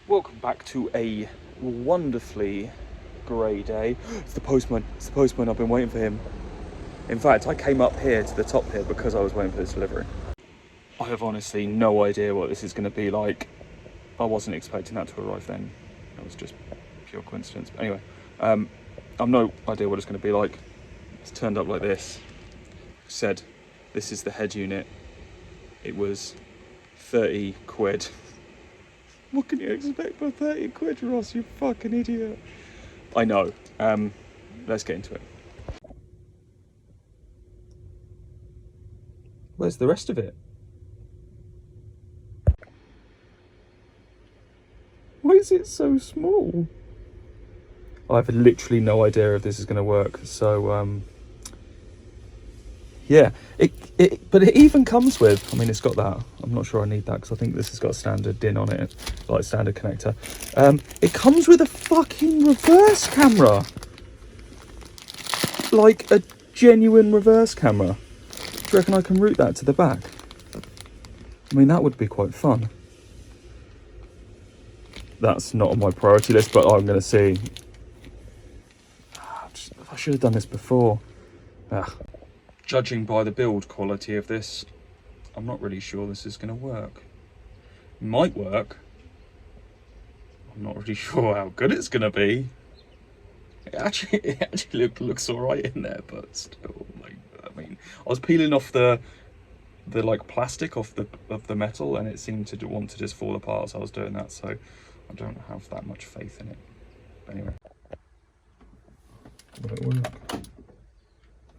Welcome back to a wonderfully grey day. It's the postman. It's the postman. I've been waiting for him. In fact, I came up here to the top here because I was waiting for this delivery. I have honestly no idea what this is going to be like. I wasn't expecting that to arrive then. It was just pure coincidence. But anyway, I've no idea what it's going to be like. It's turned up like this. Said, this is the head unit. It was 30 quid. What can you expect for 30 quid, Ross? You fucking idiot. I know. Let's get into it. Where's the rest of it? Why is it so small? I have literally no idea if this is going to work. So, yeah. But it even comes with, I mean, it's got that. I'm not sure I need that because I think this has got a standard DIN on it, like standard connector. It comes with a fucking reverse camera. Like a genuine reverse camera. Do you reckon I can route that to the back? I mean, that would be quite fun. That's not on my priority list, but I'm going to see. I should have done this before. Judging by the build quality of this, I'm not really sure this is going to work. It might work. I'm not really sure how good it's going to be. It actually looks all right in there, but still, like, I mean, I was peeling off the like plastic off the metal, and it seemed to want to just fall apart as I was doing that. So I don't have that much faith in it. But anyway, will it work?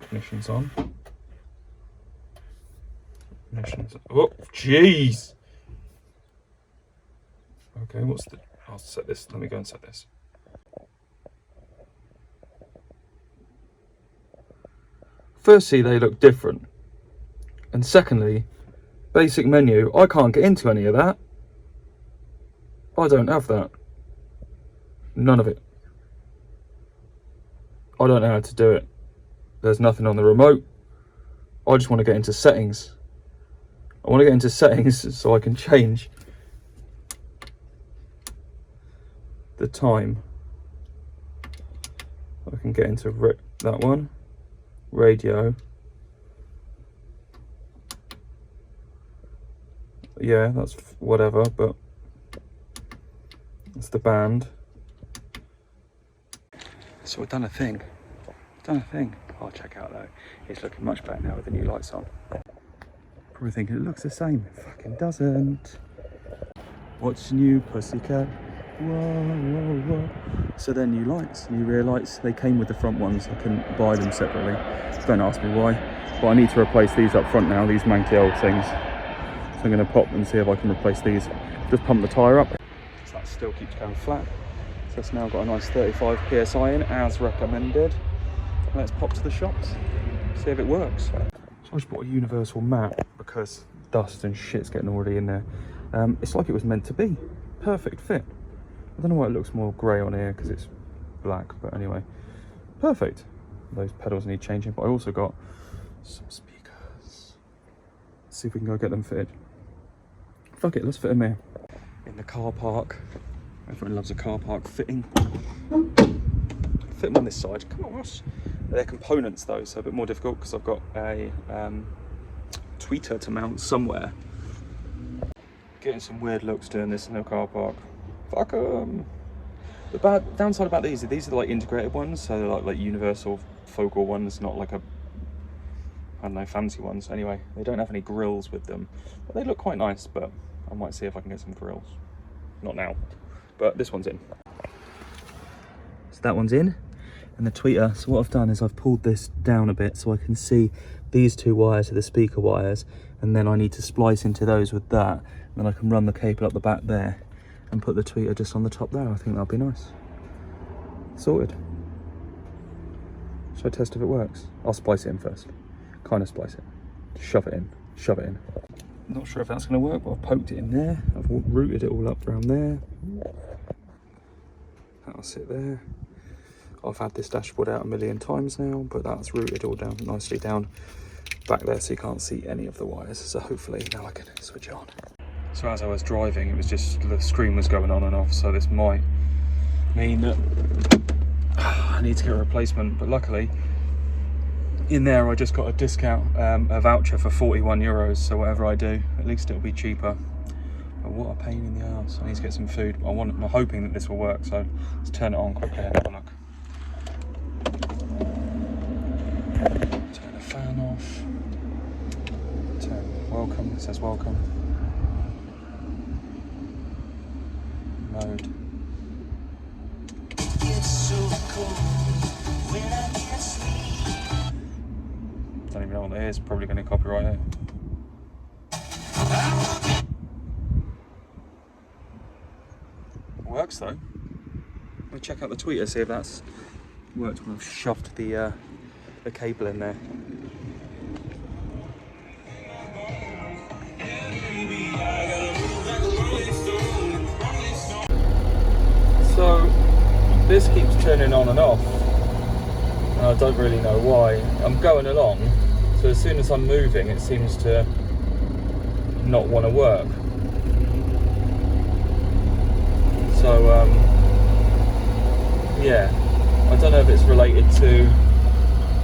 Ignition's on. Ignition's. Oh, jeez. Okay, what's the? I'll set this. Let me go and set this. Firstly, they look different, and secondly, basic menu. I can't get into any of that. I don't have that. None of it. I don't know how to do it. There's nothing on the remote. I just want to get into settings. I want to get into settings so I can change the time. I can get into that one. Radio. Yeah, that's whatever, but it's the band. So we've done a thing. I'll check out though. It's looking much better now with the new lights on. Probably thinking it looks the same. It fucking doesn't. What's new, pussycat? Whoa, whoa, whoa. So they're new lights, new rear lights. They came with the front ones. I couldn't buy them separately. Don't ask me why. But I need to replace these up front now, these manky old things. So I'm going to pop and see if I can replace these. Just pump the tyre up. So that still keeps going flat. So it's now got a nice 35 PSI in, as recommended. Let's pop to the shops, see if it works. So I just bought a universal mat because dust and shit's getting already in there. It's like it was meant to be. Perfect fit. I don't know why it looks more grey on here because it's black, but anyway. Perfect. Those pedals need changing, but I also got some speakers. Let's see if we can go get them fitted. Fuck it, let's fit them here. In the car park. Everyone loves a car park fitting. Fit them on this side. Come on, Ross. They're components though, so a bit more difficult because I've got a tweeter to mount somewhere. Getting some weird looks doing this in the car park. Fuck 'em. The downside about these are like integrated ones, so they're like universal focal ones, not like I don't know, fancy ones. Anyway, they don't have any grills with them, but they look quite nice. But I might see if I can get some grills. Not now, but this one's in. So that one's in. And the tweeter, so what I've done is I've pulled this down a bit so I can see these two wires are the speaker wires, and then I need to splice into those with that, and then I can run the cable up the back there and put the tweeter just on the top there. I think that'll be nice. Sorted. Should I test if it works? I'll splice it in first. Kind of splice it. Shove it in. Not sure if that's going to work, but I've poked it in there. I've routed it all up around there. That'll sit there. I've had this dashboard out a million times now, but that's routed all down nicely down back there so you can't see any of the wires. So hopefully now I can switch it on. So as I was driving, it was just, the screen was going on and off, so this might mean that I need to get a replacement, but luckily in there I just got a discount, a voucher for 41 euros, so whatever I do, at least it'll be cheaper. But what a pain in the ass. I need to get some food. I'm hoping that this will work, so let's turn it on quickly and have a look. Turn the fan off. Turn welcome, it says welcome. Mode. Don't even know what that is, probably going to copyright it. It works though. Let me check out the tweeter, see if that's worked when I've shoved the cable in there. So this keeps turning on and off, and I don't really know why. I'm going along, so as soon as I'm moving it seems to not want to work. So yeah, I don't know if it's related to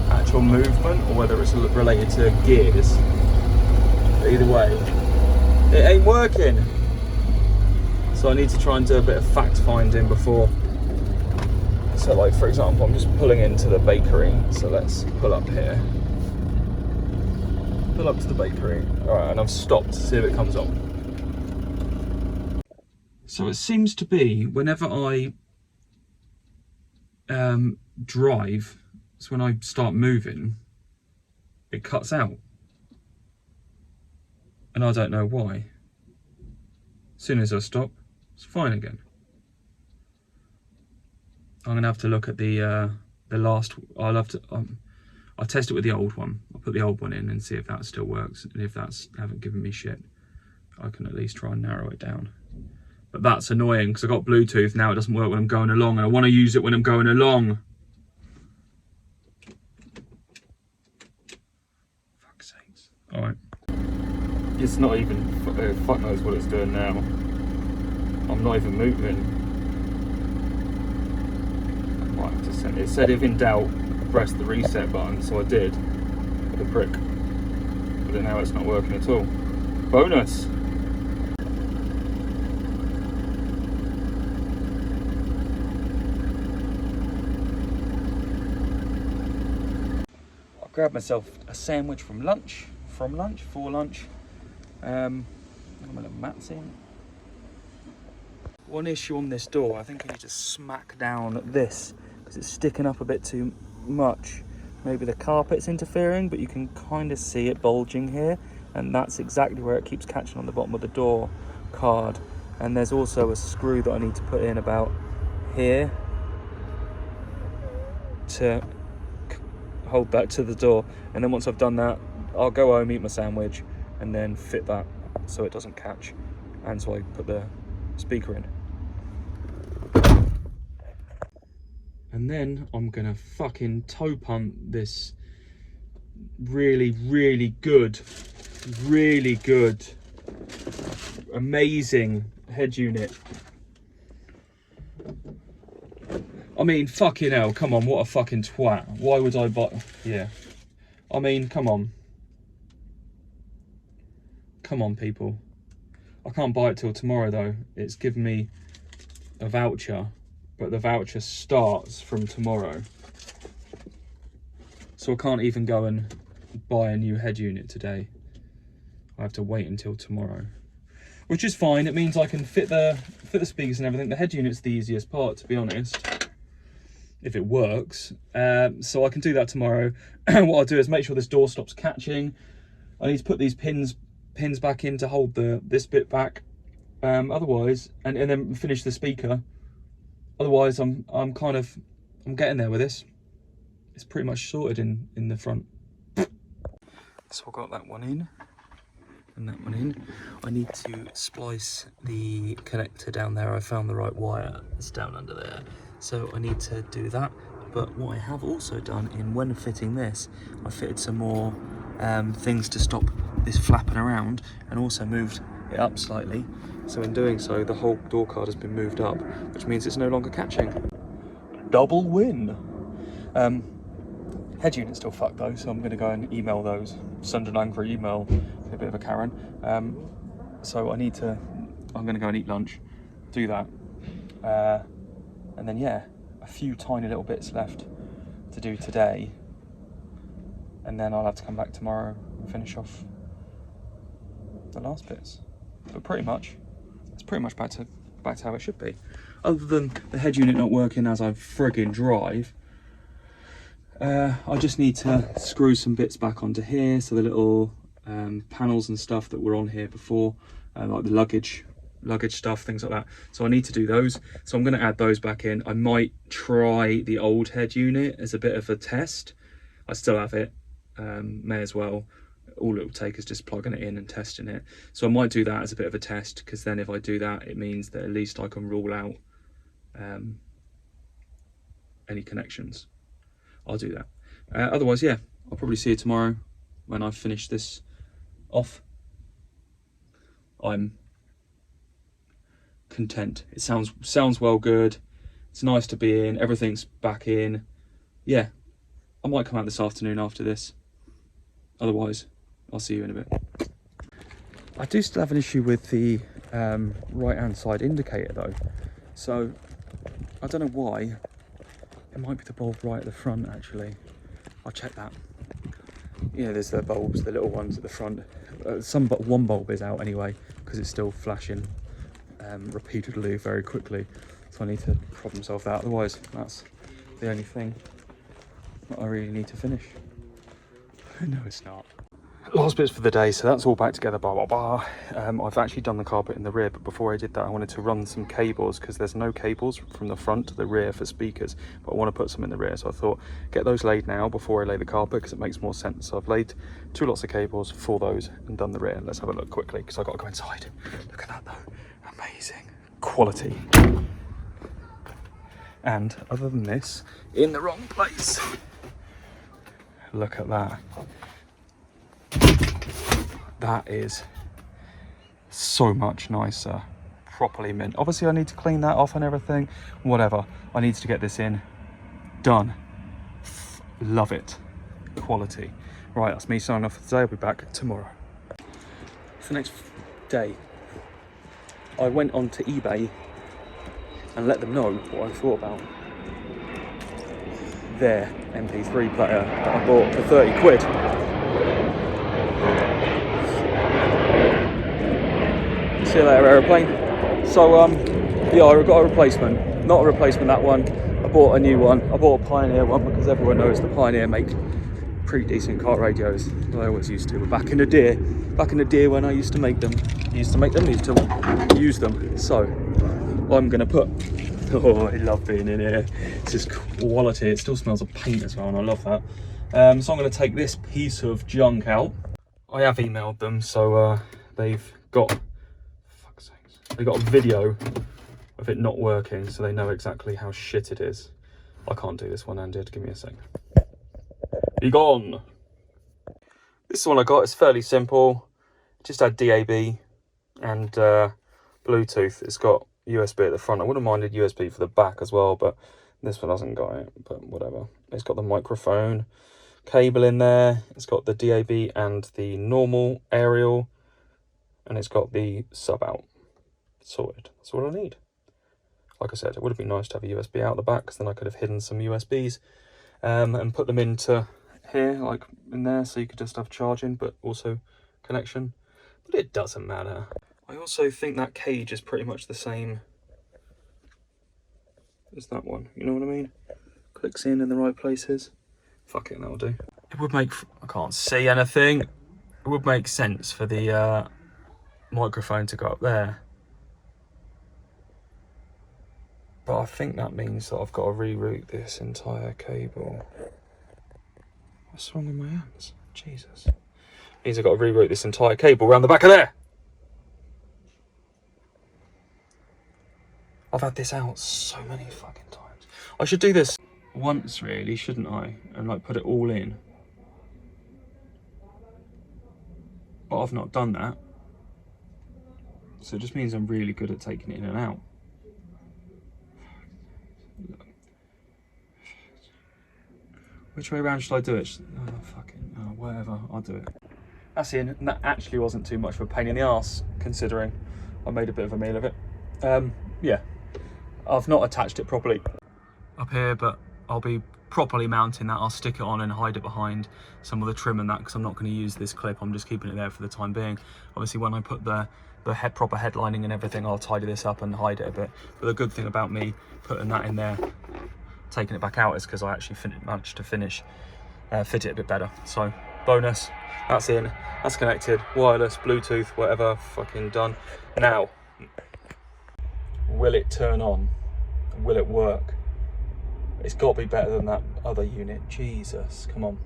actual movement or whether it's related to gears, but either way it ain't working. So I need to try and do a bit of fact finding before. So like for example, I'm just pulling into the bakery, so let's pull up here. Pull up to the bakery. Alright, and I've stopped to see if it comes on. So it seems to be whenever I drive, so when I start moving, it cuts out. And I don't know why. As soon as I stop, it's fine again. I'm gonna have to look at the last. I'll test it with the old one. I'll put the old one in and see if that still works. And if that's haven't given me shit, I can at least try and narrow it down. But that's annoying because I got Bluetooth now. It doesn't work when I'm going along, and I want to use it when I'm going along. Fuck's sakes! All right. It's not even. Fuck knows what it's doing now. I'm not even moving. I might have to send it. It said if in doubt, press the reset button, so I did. With a prick. But then now it's not working at all. Bonus! I grabbed myself a sandwich for lunch. I'm gonna let Matt's in. One issue on this door, I think I need to smack down this because it's sticking up a bit too much. Maybe the carpet's interfering, but you can kind of see it bulging here, and that's exactly where it keeps catching on the bottom of the door card. And there's also a screw that I need to put in about here to hold that to the door. And then once I've done that, I'll go home, eat my sandwich, and then fit that so it doesn't catch, and so I put the speaker in. And then I'm gonna fucking toe punt this really good, amazing head unit. I mean, fucking hell, come on, what a fucking twat. Why would I buy, yeah. I mean, come on. Come on, people. I can't buy it till tomorrow though. It's given me a voucher, but the voucher starts from tomorrow. So I can't even go and buy a new head unit today. I have to wait until tomorrow. Which is fine, it means I can fit the speakers and everything. The head unit's the easiest part, to be honest, if it works. So I can do that tomorrow. What I'll do is make sure this door stops catching. I need to put these pins back in to hold this bit back. Otherwise, and then finish the speaker. Otherwise, I'm getting there with this. It's pretty much sorted in the front. So I got that one in and that one in. I need to splice the connector down there. I found the right wire. It's down under there. So I need to do that. But what I have also done when fitting this, I fitted some more things to stop this flapping around, and also moved it up slightly. So in doing so, the whole door card has been moved up, which means it's no longer catching. Double win. Head unit's still fucked though, so I'm going to go and email those. Send an angry email, a bit of a Karen. So I'm going to go and eat lunch, do that. And then yeah, a few tiny little bits left to do today. And then I'll have to come back tomorrow and finish off the last bits. But pretty much, it's pretty much back to how it should be. Other than the head unit not working as I friggin' drive, I just need to screw some bits back onto here. So the little panels and stuff that were on here before, like the luggage stuff, things like that. So I need to do those. So I'm going to add those back in. I might try the old head unit as a bit of a test. I still have it. May as well. All it will take is just plugging it in and testing it. So I might do that as a bit of a test, because then if I do that, it means that at least I can rule out any connections. I'll do that. Otherwise, yeah, I'll probably see you tomorrow when I've finished this off. I'm content. It sounds well good. It's nice to be in. Everything's back in. Yeah, I might come out this afternoon after this. Otherwise, I'll see you in a bit. I do still have an issue with the right hand side indicator though. So I don't know why. It might be the bulb right at the front actually. I'll check that. Yeah, there's the bulbs, the little ones at the front. One bulb is out anyway, because it's still flashing repeatedly very quickly. So I need to problem solve that. Otherwise, that's the only thing that I really need to finish. No, it's not. Last bits for the day, so that's all back together, blah, blah, blah. I've actually done the carpet in the rear, but before I did that, I wanted to run some cables, because there's no cables from the front to the rear for speakers, but I want to put some in the rear. So I thought, get those laid now before I lay the carpet, because it makes more sense. So I've laid 2 lots of cables for those and done the rear. Let's have a look quickly, because I've got to go inside. Look at that though, amazing quality. And other than this, in the wrong place. Look at that. That is so much nicer, properly mint. Obviously I need to clean that off and everything, whatever. I need to get this in, done. Love it, quality. Right, that's me signing off for today. I'll be back tomorrow. For the next day, I went onto eBay and let them know what I thought about their MP3 player that I bought for 30 quid. See you later, aeroplane. So yeah, I got a replacement. Not a replacement, that one. I bought a new one. I bought a Pioneer one because everyone knows the Pioneer make pretty decent car radios. I always used to. But back in the day when I used to make them, used to use them. So I'm gonna put. Oh, I love being in here. This is quality. It still smells of paint as well, and I love that. So I'm gonna take this piece of junk out. I have emailed them, so they've got. They got a video of it not working, so they know exactly how shit it is. I can't do this one-handed. Give me a sec. Be gone. This one I got is fairly simple. Just had DAB and Bluetooth. It's got USB at the front. I would have minded USB for the back as well, but this one hasn't got it. But whatever. It's got the microphone cable in there. It's got the DAB and the normal aerial, and it's got the sub out. Sorted. That's all I need. Like I said, it would have been nice to have a USB out the back, because then I could have hidden some USBs and put them into here, like in there, so you could just have charging but also connection. But it doesn't matter. I also think that cage is pretty much the same as that one, you know what I mean? Clicks in the right places. Fuck it, that'll do. It would make, I can't see anything. It would make sense for the microphone to go up there. But I think that means that I've got to reroute this entire cable. What's wrong with my hands? Jesus. Means I've got to reroute this entire cable around the back of there. I've had this out so many fucking times. I should do this once really, shouldn't I? And like put it all in. But I've not done that. So it just means I'm really good at taking it in and out. Which way around should I do it? Whatever, I'll do it. That's in, and that actually wasn't too much of a pain in the arse, considering I made a bit of a meal of it. Yeah, I've not attached it properly up here, but I'll be properly mounting that. I'll stick it on and hide it behind some of the trim and that, because I'm not going to use this clip. I'm just keeping it there for the time being. Obviously, when I put the proper headlining and everything, I'll tidy this up and hide it a bit. But the good thing about me putting that in there, taking it back out, is because I actually managed to fit it a bit better. So bonus, that's in, that's connected, wireless, Bluetooth, whatever, fucking done. Now, will it turn on? Will it work? It's got to be better than that other unit. Jesus, come on.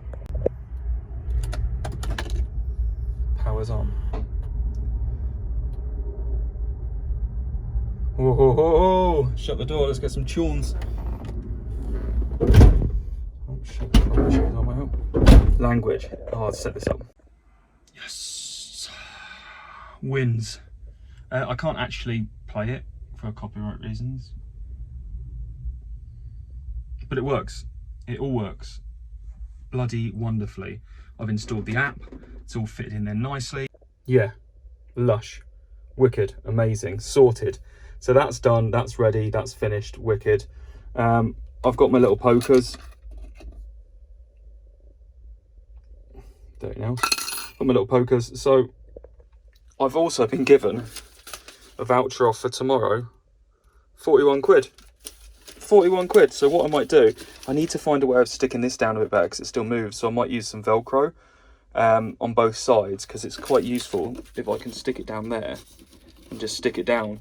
Power's on. Whoa, shut the door, let's get some tunes. Oh shit, on my home. Language. Oh, I'll set this up. Yes. Wins. I can't actually play it for copyright reasons. But it works. It all works bloody wonderfully. I've installed the app. It's all fitted in there nicely. Yeah, lush, wicked, amazing, sorted. So that's done, that's ready, that's finished, wicked. I've got my little pokers. Dirty nails. Got my little pokers. So I've also been given a voucher off for tomorrow. 41 quid. 41 quid. So what I might do, I need to find a way of sticking this down a bit better because it still moves. So I might use some Velcro on both sides, because it's quite useful if I can stick it down there and just stick it down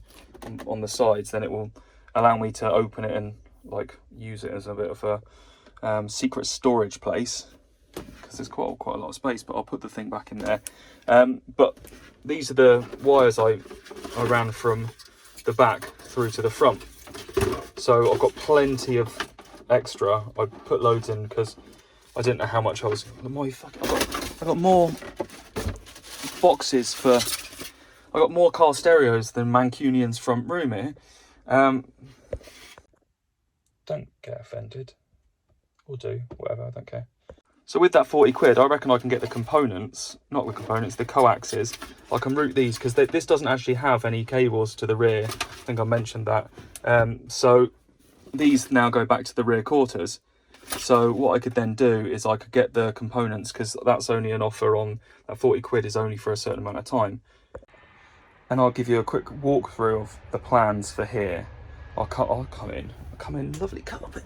on the sides. Then it will allow me to open it and like use it as a bit of a secret storage place, because there's quite a lot of space. But I'll put the thing back in there. But these are the wires I ran from the back through to the front. So I've got plenty of extra. I put loads in because I didn't know how much I was. I got more boxes for. I got more car stereos than Mancunian's front room here. Don't get offended. Or do, whatever, I don't care. So with that 40 quid, I reckon I can get the components, not the components, the coaxes. I can route these, because this doesn't actually have any cables to the rear. I think I mentioned that. So these now go back to the rear quarters. So what I could then do is I could get the components, because that's only an offer on, that 40 quid is only for a certain amount of time. And I'll give you a quick walkthrough of the plans for here. I'll come in, lovely carpet.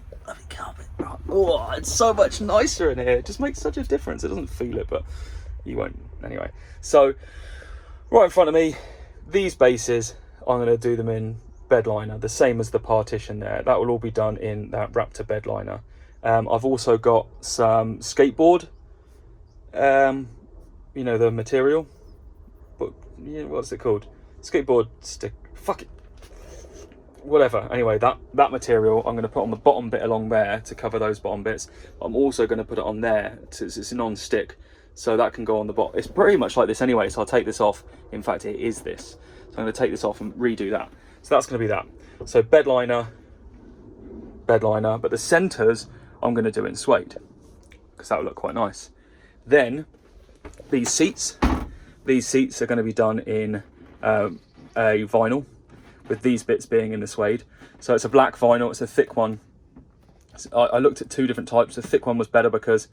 Right. Oh, it's so much nicer in here. It just makes such a difference. It doesn't feel it, but you won't anyway. So right in front of me, these bases, I'm going to do them in bed liner, the same as the partition there. That will all be done in that Raptor bed liner. I've also got some skateboard, you know, the material, but yeah, what's it called? Skateboard stick. Fuck it. Whatever. Anyway, that material I'm going to put on the bottom bit along there to cover those bottom bits. I'm also going to put it on there. It's non-stick, so that can go on the bottom. It's pretty much like this anyway, so I'll take this off. In fact, it is this. So I'm going to take this off and redo that. So that's going to be that. So bed liner, but the centres I'm going to do in suede, because that will look quite nice. Then these seats are going to be done in a vinyl, with these bits being in the suede. So it's a black vinyl, it's a thick one. I looked at two different types. The thick one was better because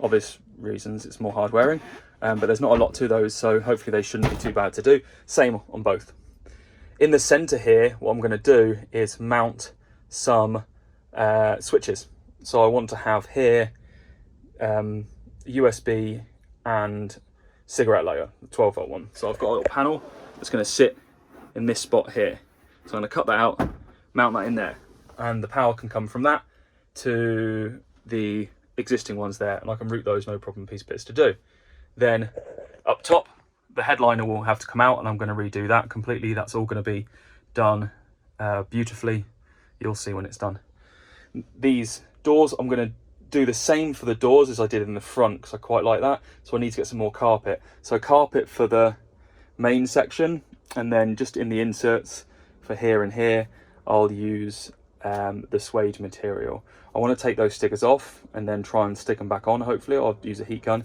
obvious reasons, it's more hard wearing, but there's not a lot to those, so hopefully they shouldn't be too bad to do. Same on both. In the center here, what I'm going to do is mount some switches. So I want to have here USB and cigarette lighter, the 12 volt one. So I've got a little panel that's going to sit in this spot here. So I'm going to cut that out, mount that in there, and the power can come from that to the existing ones there, and I can route those, no problem, piece of bits to do. Then up top, the headliner will have to come out, and I'm going to redo that completely. That's all going to be done beautifully. You'll see when it's done. These doors, I'm going to do the same for the doors as I did in the front, because I quite like that. So I need to get some more carpet. So carpet for the main section, And then just in the inserts for here and here, I'll use the suede material. I want to take those stickers off and then try and stick them back on. Hopefully I'll use a heat gun.